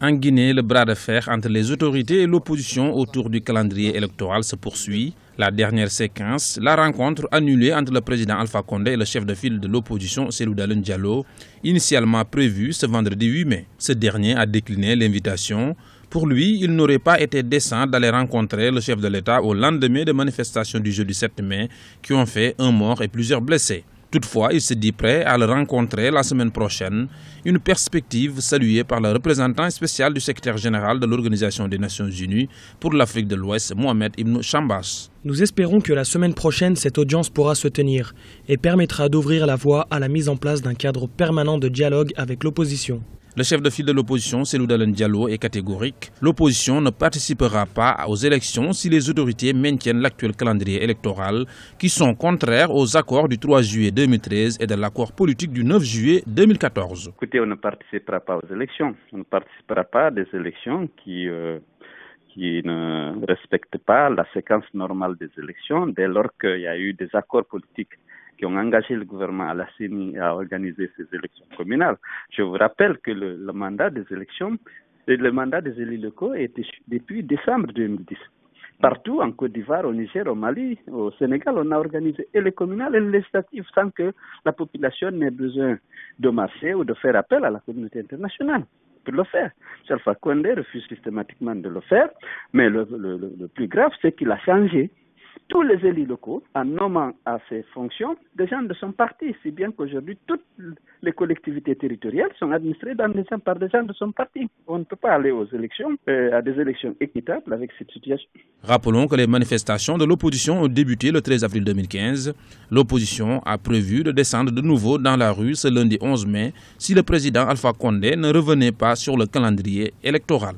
En Guinée, le bras de fer entre les autorités et l'opposition autour du calendrier électoral se poursuit. La dernière séquence, la rencontre annulée entre le président Alpha Condé et le chef de file de l'opposition Cellou Dalein Diallo, initialement prévue ce vendredi 8 mai. Ce dernier a décliné l'invitation. Pour lui, il n'aurait pas été décent d'aller rencontrer le chef de l'État au lendemain des manifestations du jeudi 7 mai qui ont fait un mort et plusieurs blessés. Toutefois, il se dit prêt à le rencontrer la semaine prochaine, une perspective saluée par le représentant spécial du secrétaire général de l'Organisation des Nations Unies pour l'Afrique de l'Ouest, Mohamed Ibn Chambas. Nous espérons que la semaine prochaine, cette audience pourra se tenir et permettra d'ouvrir la voie à la mise en place d'un cadre permanent de dialogue avec l'opposition. Le chef de file de l'opposition, Cellou Dalein Diallo, est catégorique. L'opposition ne participera pas aux élections si les autorités maintiennent l'actuel calendrier électoral qui sont contraires aux accords du 3 juillet 2013 et de l'accord politique du 9 juillet 2014. Écoutez, on ne participera pas aux élections. On ne participera pas à des élections qui ne respectent pas la séquence normale des élections dès lors qu'il y a eu des accords politiques qui ont engagé le gouvernement à la CENI à organiser ces élections communales. Je vous rappelle que le mandat des élections, le mandat des élus locaux était depuis décembre 2010. Partout, en Côte d'Ivoire, au Niger, au Mali, au Sénégal, on a organisé et les communales et les législatives sans que la population n'ait besoin de marcher ou de faire appel à la communauté internationale pour le faire. Alpha Condé refuse systématiquement de le faire, mais le plus grave, c'est qu'il a changé tous les élus locaux en nommant à ces fonctions des gens de son parti, si bien qu'aujourd'hui toutes les collectivités territoriales sont administrées par des gens de son parti. On ne peut pas aller aux élections, à des élections équitables avec cette situation. Rappelons que les manifestations de l'opposition ont débuté le 13 avril 2015. L'opposition a prévu de descendre de nouveau dans la rue ce lundi 11 mai si le président Alpha Condé ne revenait pas sur le calendrier électoral.